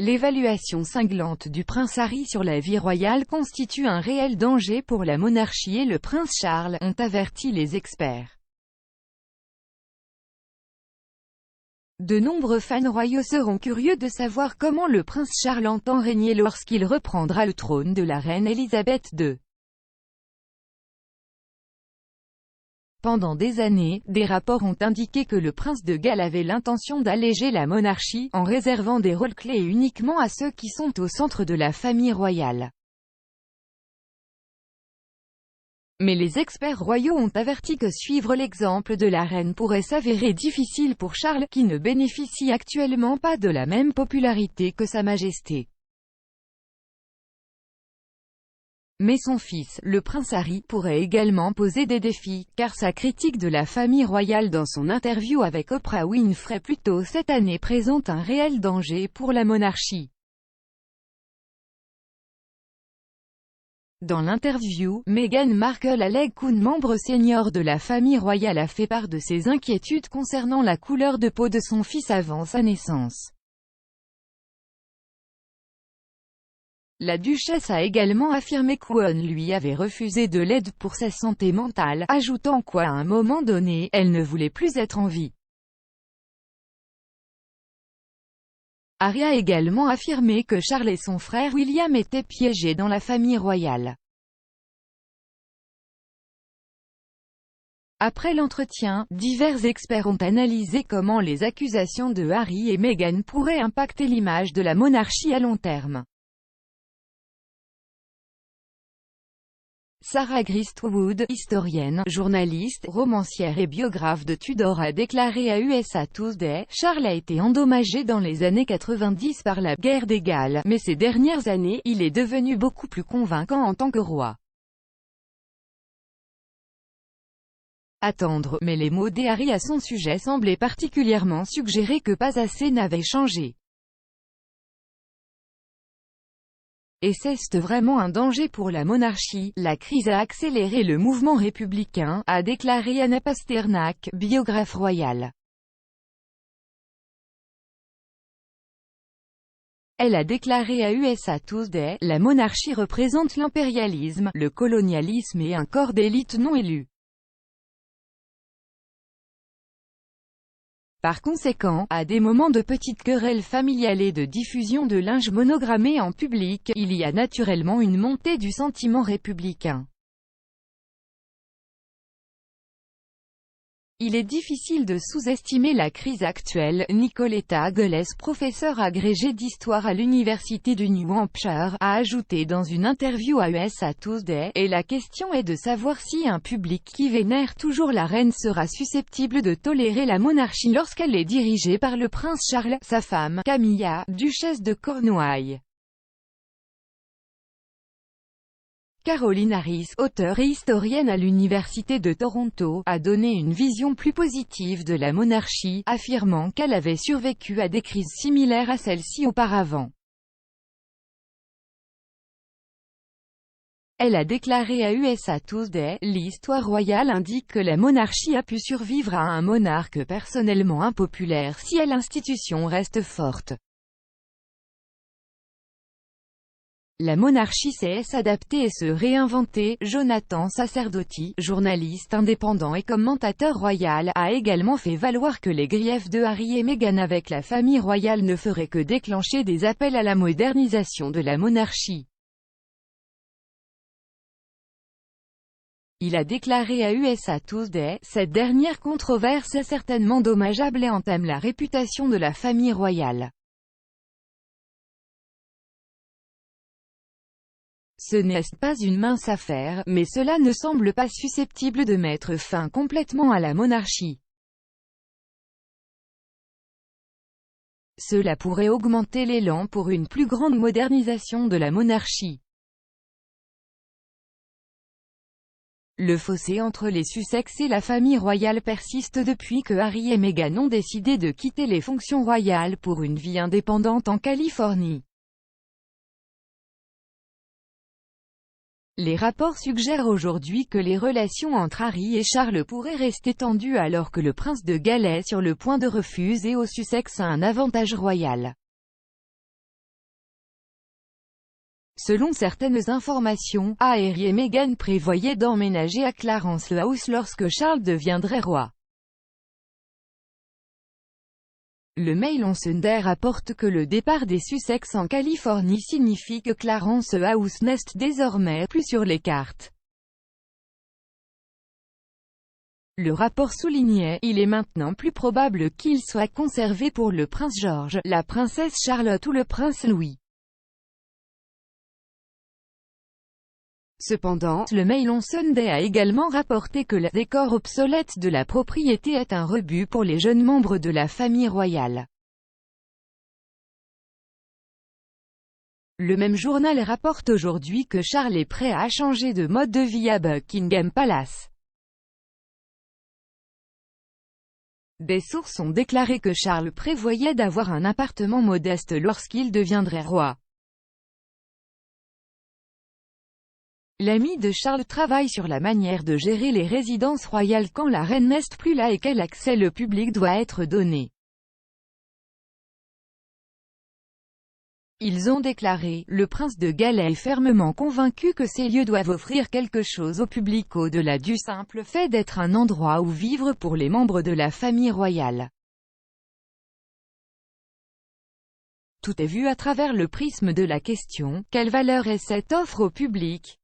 L'évaluation cinglante du prince Harry sur la vie royale constitue un réel danger pour la monarchie et le prince Charles, ont averti les experts. De nombreux fans royaux seront curieux de savoir comment le prince Charles entend régner lorsqu'il reprendra le trône de la reine Elisabeth II. Pendant des années, des rapports ont indiqué que le prince de Galles avait l'intention d'alléger la monarchie, en réservant des rôles clés uniquement à ceux qui sont au centre de la famille royale. Mais les experts royaux ont averti que suivre l'exemple de la reine pourrait s'avérer difficile pour Charles, qui ne bénéficie actuellement pas de la même popularité que Sa Majesté. Mais son fils, le prince Harry, pourrait également poser des défis, car sa critique de la famille royale dans son interview avec Oprah Winfrey plus tôt cette année présente un réel danger pour la monarchie. Dans l'interview, Meghan Markle allègue qu'une membre senior de la famille royale a fait part de ses inquiétudes concernant la couleur de peau de son fils avant sa naissance. La duchesse a également affirmé qu'Owen lui avait refusé de l'aide pour sa santé mentale, ajoutant qu'à un moment donné, elle ne voulait plus être en vie. Harry a également affirmé que Charles et son frère William étaient piégés dans la famille royale. Après l'entretien, divers experts ont analysé comment les accusations de Harry et Meghan pourraient impacter l'image de la monarchie à long terme. Sarah Gristwood, historienne, journaliste, romancière et biographe de Tudor a déclaré à USA Today, « Charles a été endommagé dans les années 90 par la guerre des Galles, mais ces dernières années, il est devenu beaucoup plus convaincant en tant que roi. » À tendre, mais les mots d'Harry à son sujet semblaient particulièrement suggérer que pas assez n'avait changé. Et c'est vraiment un danger pour la monarchie, la crise a accéléré le mouvement républicain, a déclaré Anna Pasternak, biographe royale. Elle a déclaré à USA Today, la monarchie représente l'impérialisme, le colonialisme et un corps d'élite non élu. Par conséquent, à des moments de petites querelles familiales et de diffusion de linge monogrammé en public, il y a naturellement une montée du sentiment républicain. Il est difficile de sous-estimer la crise actuelle. Nicoletta Giles, professeure agrégée d'histoire à l'université du New Hampshire, a ajouté dans une interview à USA Today, et la question est de savoir si un public qui vénère toujours la reine sera susceptible de tolérer la monarchie lorsqu'elle est dirigée par le prince Charles, sa femme, Camilla, duchesse de Cornouailles. Caroline Harris, auteure et historienne à l'Université de Toronto, a donné une vision plus positive de la monarchie, affirmant qu'elle avait survécu à des crises similaires à celle-ci auparavant. Elle a déclaré à USA Today, « L'histoire royale indique que la monarchie a pu survivre à un monarque personnellement impopulaire si l'institution reste forte. La monarchie sait s'adapter et se réinventer. » Jonathan Sacerdotti, journaliste indépendant et commentateur royal, a également fait valoir que les griefs de Harry et Meghan avec la famille royale ne feraient que déclencher des appels à la modernisation de la monarchie. Il a déclaré à USA Today, « Cette dernière controverse est certainement dommageable et entame la réputation de la famille royale. Ce n'est pas une mince affaire, mais cela ne semble pas susceptible de mettre fin complètement à la monarchie. Cela pourrait augmenter l'élan pour une plus grande modernisation de la monarchie. Le fossé entre les Sussex et la famille royale persiste depuis que Harry et Meghan ont décidé de quitter les fonctions royales pour une vie indépendante en Californie. Les rapports suggèrent aujourd'hui que les relations entre Harry et Charles pourraient rester tendues alors que le prince de Galles est sur le point de refuser aux Sussex un avantage royal. Selon certaines informations, Harry et Meghan prévoyaient d'emménager à Clarence House lorsque Charles deviendrait roi. Le Mail on Sunday rapporte que le départ des Sussex en Californie signifie que Clarence House n'est désormais plus sur les cartes. Le rapport soulignait, il est maintenant plus probable qu'il soit conservé pour le prince George, la princesse Charlotte ou le prince Louis. Cependant, le Mail on Sunday a également rapporté que le décor obsolète de la propriété est un rebut pour les jeunes membres de la famille royale. Le même journal rapporte aujourd'hui que Charles est prêt à changer de mode de vie à Buckingham Palace. Des sources ont déclaré que Charles prévoyait d'avoir un appartement modeste lorsqu'il deviendrait roi. L'ami de Charles travaille sur la manière de gérer les résidences royales quand la reine n'est plus là et quel accès le public doit être donné. Ils ont déclaré, le prince de Galles est fermement convaincu que ces lieux doivent offrir quelque chose au public au-delà du simple fait d'être un endroit où vivre pour les membres de la famille royale. Tout est vu à travers le prisme de la question, quelle valeur est cette offre au public ?